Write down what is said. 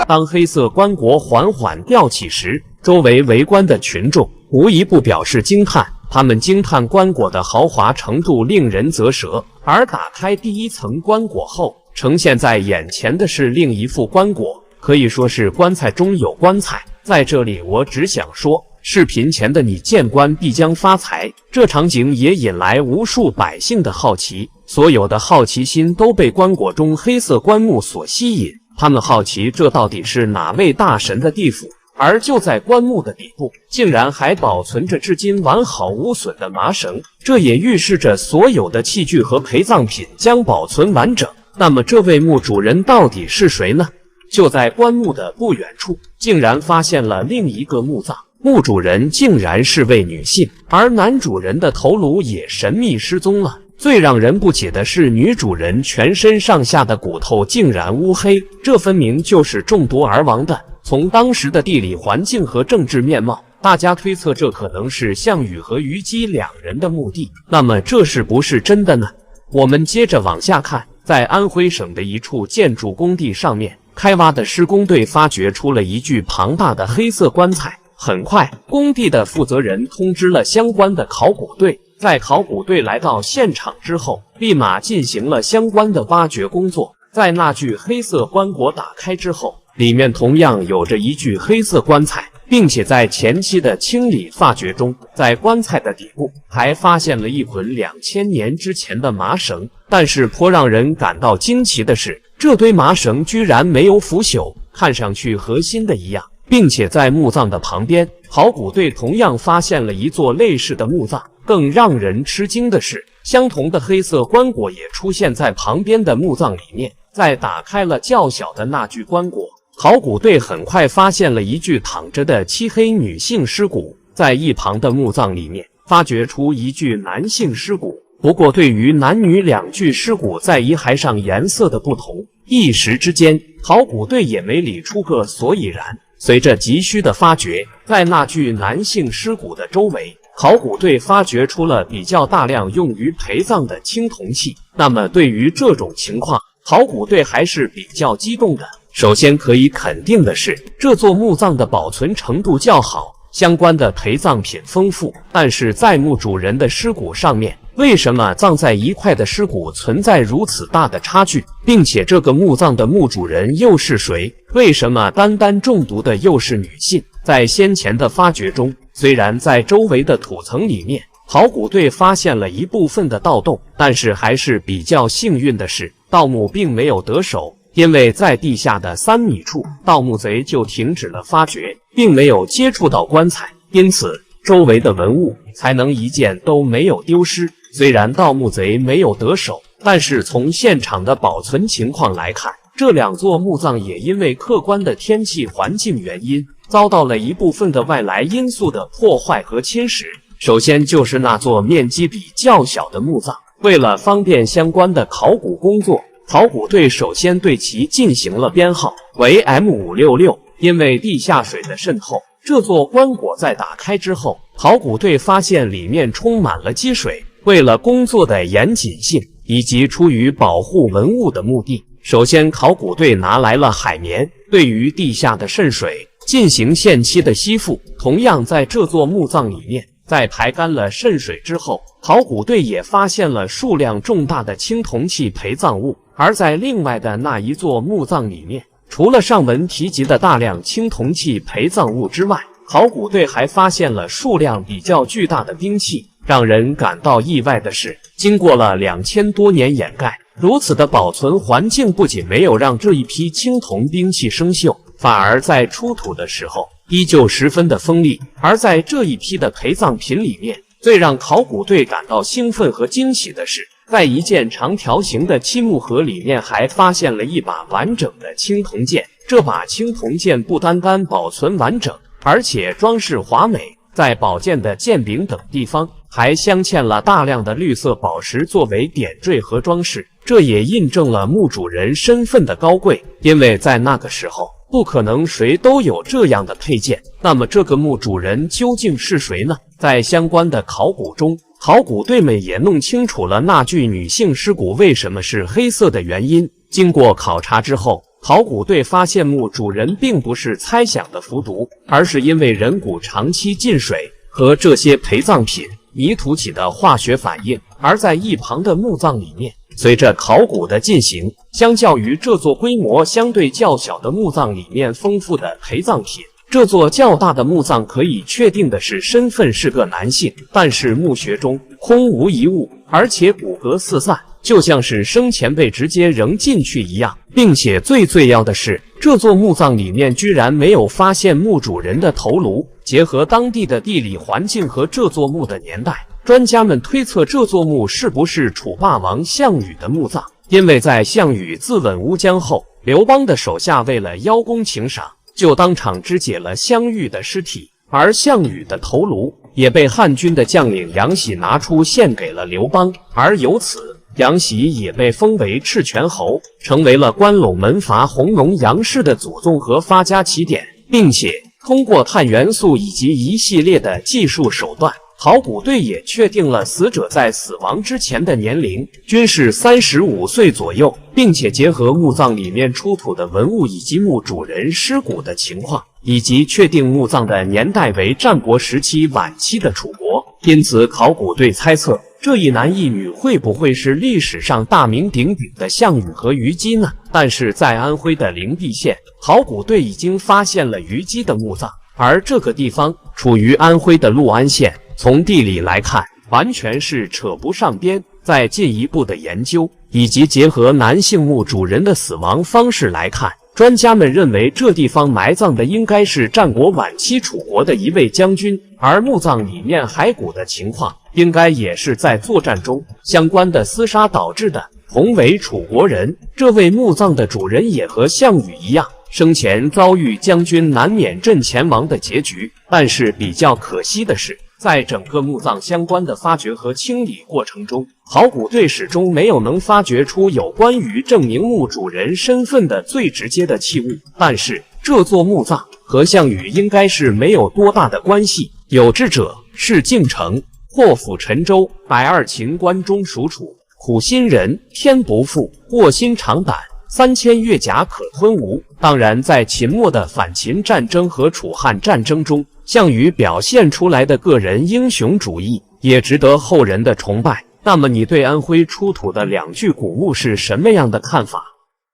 当黑色棺椁緩緩吊起時，周圍圍觀的群眾無一不表示驚嘆。他們驚嘆棺椁的豪華程度令人啧舌，而打開第一層棺椁後，呈現在眼前的是另一副棺椁，可以說是棺材中有棺材。在這裡，我只想說，視頻前的你見棺必將發財，這場景也引來無數百姓的好奇，所有的好奇心都被棺椁中黑色棺木所吸引，他們好奇這到底是哪位大神的地府。而就在棺木的底部，竟然還保存着至今完好無損的麻繩，這也預示着所有的器具和陪葬品將保存完整。那麼這位墓主人到底是誰呢？就在棺木的不遠處，竟然發現了另一個墓葬，墓主人竟然是位女性，而男主人的头颅也神秘失蹤了。最讓人不解的是，女主人全身上下的骨头竟然烏黑，這分明就是中毒而亡的。從當時的地理環境和政治面貌，大家推測這可能是項羽和虞姬兩人的墓地。那麼這是不是真的呢？我們接着往下看，在安徽省的一處建築工地上面，開挖的施工隊發掘出了一具龐大的黑色棺材。很快，工地的負責人通知了相關的考古隊。在考古队來到現場之後，立馬進行了相關的挖掘工作。在那具黑色棺椁打開之後，裡面同樣有着一具黑色棺材，並且在前期的清理發掘中，在棺材的底部還發現了一捆2000年之前的麻繩。但是頗讓人感到驚奇的是，這堆麻繩居然沒有腐朽，看上去和新的一樣。並且在墓葬的旁邊，考古隊同樣發現了一座類似的墓葬。更讓人吃驚的是，相同的黑色棺椁也出現在旁邊的墓葬裡面。在打開了較小的那具棺椁，考古隊很快發現了一具躺着的漆黑女性屍骨。在一旁的墓葬裡面，發掘出一具男性屍骨。不過，對於男女兩具屍骨在遺骸上顏色的不同，一時之間，考古隊也沒理出個所以然。隨着急需的發掘，在那具男性屍骨的周圍，考古隊發掘出了比較大量用於陪葬的青銅器。那麼對於這種情況，考古隊還是比較激動的。首先可以肯定的是，這座墓葬的保存程度較好，相關的陪葬品豐富。但是在墓主人的屍骨上面，為什麼葬在一塊的屍骨存在如此大的差距？並且這個墓葬的墓主人又是誰？為什麼單單中毒的又是女性？在先前的發掘中，雖然在周圍的土層裡面，考古隊發現了一部分的盜洞，但是還是比較幸運的是，盜墓並沒有得手。因為在地下的3米處，盜墓賊就停止了發掘，並沒有接觸到棺材，因此周圍的文物才能一件都沒有丟失。雖然盜墓賊沒有得手，但是從現場的保存情況來看，這兩座墓葬也因為客觀的天氣環境原因，遭到了一部分的外來因素的破壞和侵蝕。首先就是那座面積比較小的墓葬，為了方便相關的考古工作，考古隊首先對其進行了編號為 M566。因為地下水的滲透，這座棺椁在打開之後，考古隊發現裡面充滿了積水。為了工作的嚴謹性以及出於保護文物的目的，首先考古隊拿來了海綿，對於地下的滲水進行限期的吸附。同樣在這座墓葬裡面，在排乾了滲水之後，考古队也發現了數量重大的青銅器陪葬物。而在另外的那一座墓葬裡面，除了上文提及的大量青銅器陪葬物之外，考古隊還發現了數量比較巨大的兵器。讓人感到意外的是，經過了2000多年掩蓋，如此的保存環境不僅沒有讓這一批青銅兵器生鏽，反而在出土的時候依舊十分的鋒利。而在這一批的陪葬品裡面，最讓考古隊感到興奮和驚喜的是，在一件長條形的漆木盒裡面還發現了一把完整的青銅劍。這把青銅劍不單單保存完整，而且裝飾華美，在宝劍的剑柄等地方還鑲嵌了大量的綠色寶石作為点綴和裝飾，這也印證了墓主人身份的高貴，因為在那個時候不可能誰都有這樣的配件。那麼這個墓主人究竟是誰呢？在相關的考古中，考古隊們也弄清楚了那具女性屍骨為什麼是黑色的原因。經過考察之後，考古隊发现墓主人并不是猜想的服毒，而是因为人骨长期浸水和这些陪葬品泥土起的化学反应。而在一旁的墓葬里面，随着考古的进行，相较于这座规模相对较小的墓葬里面丰富的陪葬品，这座较大的墓葬可以确定的是身份是个男性，但是墓穴中空无一物，而且骨骼四散，就像是生前被直接扔进去一样。并且最要的是，这座墓葬里面居然没有发现墓主人的头颅。结合当地的地理环境和这座墓的年代，专家们推测这座墓是不是楚霸王项羽的墓葬。因为在项羽自刎乌江後，劉邦的手下為了邀功請賞，就當場肢解了項羽的屍體，而項羽的頭顱也被漢軍的將領楊喜拿出獻給了劉邦，而由此楊喜也被封為赤泉侯，成為了關隴門閥弘農楊氏的祖宗和發家起點，並且通過碳元素以及一系列的技術手段，考古隊也確定了死者在死亡之前的年齡均是35歲左右，並且結合墓葬裡面出土的文物以及墓主人屍骨的情況，以及確定墓葬的年代為戰國時期晚期的楚國。因此考古隊猜測，這一男一女會不會是歷史上大名鼎鼎的項羽和虞姬呢？但是在安徽的靈璧縣，考古隊已經發現了虞姬的墓葬，而這個地方處於安徽的六安縣，從地理來看，完全是扯不上邊。在進一步的研究以及結合男性墓主人的死亡方式來看，專家們認為這地方埋葬的應該是戰國晚期楚國的一位將軍，而墓葬裡面骸骨的情況應該也是在作戰中相關的廝殺導致的。同為楚國人，這位墓葬的主人也和項羽一樣，生前遭遇將軍南免陣前亡的結局。但是比較可惜的是，在整個墓葬相關的發掘和清理過程中，考古隊始終沒有能發掘出有關於證明墓主人身份的最直接的器物。但是這座墓葬和項羽應該是沒有多大的關係。有志者事竟成，禍福沉舟。120秦關中屬楚，苦心人，天不負，臥薪嘗膽，3000越甲可吞吳。當然，在秦末的反秦戰爭和楚漢戰爭中，項羽表現出來的個人英雄主義也值得後人的崇拜。那麼你對安徽出土的2具古墓是什麼樣的看法？